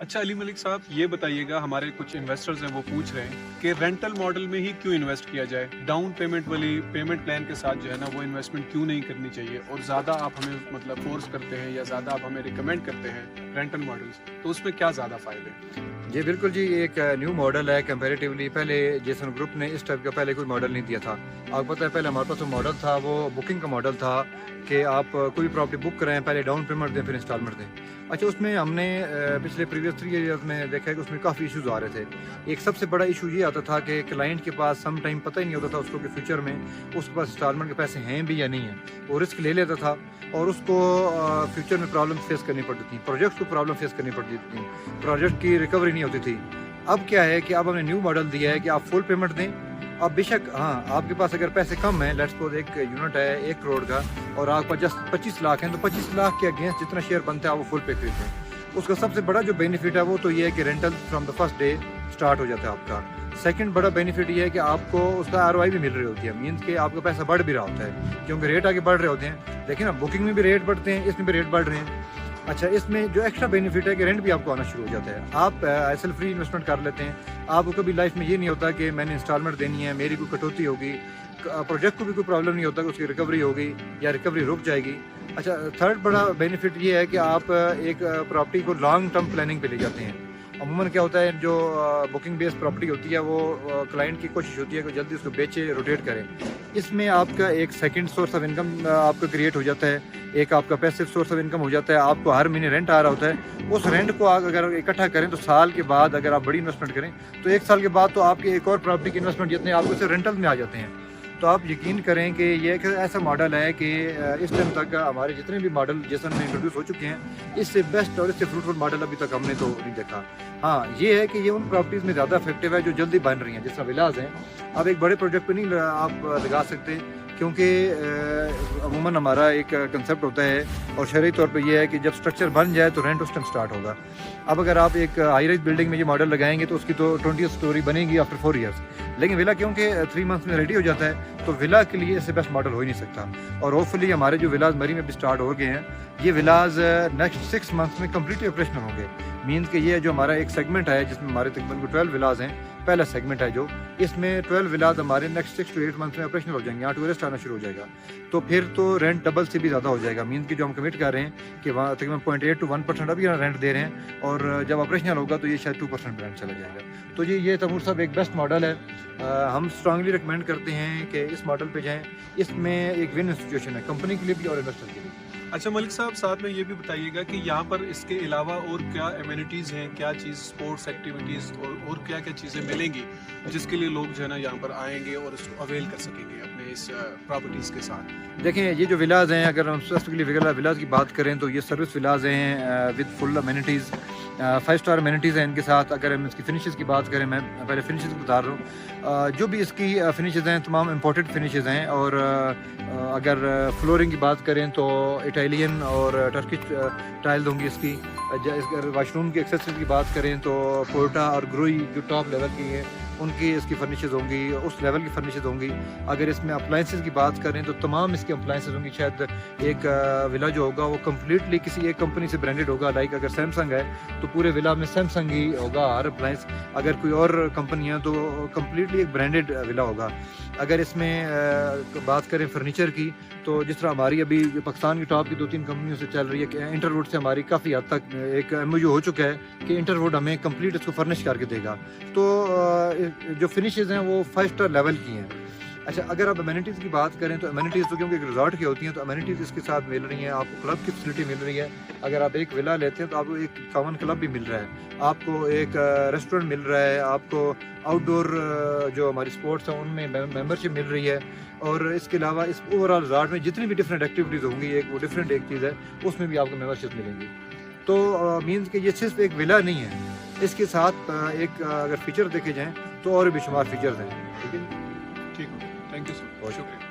अच्छा अली मलिक साहब, ये बताइएगा, हमारे कुछ इन्वेस्टर्स हैं वो पूछ रहे हैं कि रेंटल मॉडल में ही क्यों इन्वेस्ट किया जाए, डाउन पेमेंट वाली पेमेंट प्लान के साथ जो है ना वो इन्वेस्टमेंट क्यों नहीं करनी चाहिए, और ज़्यादा आप हमें मतलब फोर्स करते हैं या ज़्यादा आप हमें रिकमेंड करते हैं रेंटल मॉडल्स, तो उसमें क्या ज़्यादा फ़ायदे? जी बिल्कुल जी, एक न्यू मॉडल है कंपैरेटिवली। पहले जेसन ग्रुप ने इस टाइप का पहले कोई मॉडल नहीं दिया था। आपको पता है पहले हमारे पास जो मॉडल था वो बुकिंग का मॉडल था कि आप कोई प्रॉपर्टी बुक करें, पहले डाउन पेमेंट दें फिर इंस्टॉलमेंट दें। अच्छा, उसमें हमने पिछले प्रीवियस 3 ईयर्स में देखा है कि उसमें काफ़ी इश्यूज आ रहे थे। एक सबसे बड़ा इशू ये आता था कि क्लाइंट के पास सम टाइम पता ही नहीं होता था उसको कि फ्यूचर में उसके पास इंस्टॉलमेंट के पैसे हैं भी या नहीं हैं। वो रिस्क ले लेता था और उसको फ्यूचर में प्रॉब्लम फेस करनी पड़ती थी, प्रोजेक्ट को प्रॉब्लम फेस करनी पड़ती थी, प्रोजेक्ट की रिकवरी नहीं होती थी। अब क्या है कि अब हमने न्यू मॉडल दिया है कि आप फुल पेमेंट दें। अब बेशक हाँ, आपके पास अगर पैसे कम हैं, लेट्स सपोज एक यूनिट है 1 करोड़ का और आपके पास जस्ट 25 लाख हैं, तो 25 लाख के अगेंस्ट जितना शेयर बनता है आप वो फुल पे खरीदें। उसका सबसे बड़ा जो बेनिफिट है वो तो ये है कि rental from the first day start हो जाता है आपका। सेकंड बड़ा बेनिफिट ये है कि आपको उसका आरओआई भी मिल रही होती है, मीन्स कि आपका पैसा बढ़ भी रहा होता है क्योंकि रेट आगे बढ़ रहे होते हैं। देखिए ना, बुकिंग में भी रेट बढ़ते हैं, इसमें भी रेट बढ़ रहे हैं। अच्छा, इसमें जो एक्स्ट्रा बेनिफिट है कि रेंट भी आपको आना शुरू हो जाता है। आप एसएल फ्री इन्वेस्टमेंट कर लेते हैं। आपको कभी लाइफ में ये नहीं होता कि मैंने इंस्टॉलमेंट देनी है, मेरी कोई कटौती होगी, प्रोजेक्ट को भी कोई प्रॉब्लम नहीं होता कि उसकी रिकवरी होगी या रिकवरी रुक जाएगी। अच्छा, थर्ड बड़ा बेनिफिट ये है कि आप एक प्रॉपर्टी को लॉन्ग टर्म प्लानिंग पे ले जाते हैं। अमूमन क्या होता है, जो बुकिंग बेस्ड प्रॉपर्टी होती है वो क्लाइंट की कोशिश होती है कि जल्दी उसको बेचे, रोटेट करें। इसमें आपका एक सेकंड सोर्स ऑफ इनकम आपका क्रिएट हो जाता है, एक आपका पैसिव सोर्स ऑफ इनकम हो जाता है। आपको हर महीने रेंट आ रहा होता है। उस रेंट को अगर इकट्ठा करें तो साल के बाद अगर आप बड़ी इन्वेस्टमेंट करें तो 1 साल के बाद तो आपके एक और प्रॉपर्टी की इन्वेस्टमेंट जितने आपको सिर्फ रेंटल में आ जाते हैं। तो आप यकीन करें कि ये एक ऐसा मॉडल है कि इस टाइम तक हमारे जितने भी मॉडल जेसन में इंट्रोड्यूस हो चुके हैं, इससे बेस्ट और इससे फ्रूटफुल मॉडल अभी तक हमने तो नहीं देखा। हाँ, ये है कि ये उन प्रॉपर्टीज़ में ज़्यादा इफेक्टिव है जो जल्दी बन रही हैं, जिस तरह विलाज हैं। अब एक बड़े प्रोजेक्ट पे नहीं आप लगा सकते क्योंकि अमूमन हमारा एक कंसेप्ट होता है और शरई तौर पे ये है कि जब स्ट्रक्चर बन जाए तो रेंट उस टाइम स्टार्ट होगा। अब अगर आप एक हाई राइज बिल्डिंग में ये मॉडल लगाएंगे तो उसकी तो 20th स्टोरी बनेगी आफ्टर 4 ईयर्स, लेकिन विला क्योंकि 3 मंथ्स में रेडी हो जाता है तो विला के लिए इससे बेस्ट मॉडल हो ही नहीं सकता। और होपफुली हमारे जो विलाज मरी में भी स्टार्ट हो गए हैं, ये विलाज नेक्स्ट 6 मंथ्स में कम्प्लीटली ऑपरेशनल होंगे। मीन्स कि ये जो हमारा एक सेगमेंट है जिसमें हमारे तकरीबन 12 विलाज हैं, पहला सेगमेंट है जो, इसमें 12 विलाज हमारे नेक्स्ट 6 to 8 मंथ्स में ऑपरेशनल हो जाएंगे। यहाँ टूरिस्ट आना शुरू हो जाएगा तो फिर तो रेंट डबल से भी ज़्यादा हो जाएगा। मीन्स कि जो हम कमिट कर रहे हैं कि वहाँ तकरीबन 0.8 to 1% अभी रेंट दे रहे हैं और जब ऑपरेशनल होगा तो ये शायद 2% रेंट चला जाएगा। तो ये तैमूर साहब एक बेस्ट मॉडल है। हम स्ट्रांगली रिकमेंड करते हैं कि इस मॉडल पे जाएं। इसमें एक विन सिचुएशन है कंपनी के लिए भी और इन्वेस्टर के लिए। अच्छा मलिक साहब, साथ में ये भी बताइएगा कि यहाँ पर इसके अलावा और क्या एमिनिटीज़ हैं, क्या चीज़ स्पोर्ट्स एक्टिविटीज़ और क्या क्या चीज़ें मिलेंगी जिसके लिए लोग जो है ना यहाँ पर आएंगे और इसको अवेल कर सकेंगे अपने इस प्रॉपर्टीज़ के साथ। देखें, ये जो विलाज हैं, अगर हम स्पेसिफिकली विलाज की बात करें तो ये सर्विस विलाज हैं with full amenities, 5 star amenities हैं इनके साथ। अगर हम इसकी फिनिशेस की बात करें, मैं पहले फिनिशेस बता रहा हूँ, जो भी इसकी फिनिशेस हैं तमाम इम्पोर्टेड फिनिशेस हैं। और अगर फ्लोरिंग की बात करें तो इटालियन और टर्किश टाइल होंगी इसकी। अगर वाशरूम की एक्सेसरीज की बात करें तो पोर्टा और ग्रोई जो टॉप लेवल की है उनकी इसकी फर्निशेज होंगी, उस लेवल की फर्निशेज होंगी। अगर इसमें अप्लाइंसेस की बात करें तो तमाम इसकी अप्लाइंसेस होंगी। शायद एक विला जो होगा वो कम्प्लीटली किसी एक कंपनी से ब्रांडेड होगा। लाइक अगर सैमसंग है तो पूरे विला में सैमसंग ही होगा हर अप्लाइंस। अगर कोई और कंपनी है तो कम्प्लीटली एक ब्रांडेड विला होगा। अगर इसमें बात करें फर्नीचर की तो जिस तरह हमारी अभी जो पाकिस्तान की टॉप की 2-3 कंपनियों से चल रही है कि इंटरवुड से हमारी काफ़ी हद तक एक MOU हो चुका है कि इंटरवुड हमें कंप्लीट इसको फर्निश करके देगा। तो जो फिनिशेस हैं वो 5 स्टार लेवल की हैं। अच्छा, अगर आप अमेनिटीज़ की बात करें तो अमेनिटीज़ तो क्योंकि एक रिजॉर्ट की होती हैं तो अमेनिटीज़ इसके साथ मिल रही हैं। आपको क्लब की फैसिलिटी मिल रही है। अगर आप एक विला लेते हैं तो आपको एक कॉमन क्लब भी मिल रहा है, आपको एक रेस्टोरेंट मिल रहा है, आपको आउटडोर जो हमारी स्पोर्ट्स हैं उनमें मेंबरशिप मिल रही है। और इसके अलावा इस ओवरऑल रिजॉर्ट में जितनी भी डिफरेंट एक्टिविटीज़ होंगी, एक वो डिफरेंट एक चीज़ है, उसमें भी आपको मेंबरशिप मिलेंगी। तो मीन्स कि ये सिर्फ एक विला नहीं है, इसके साथ एक अगर फीचर देखे जाएँ तो और भी शुमार फीचर्स हैं। ठीक है, ठीक है, थैंक यू सर, बहुत शुक्रिया।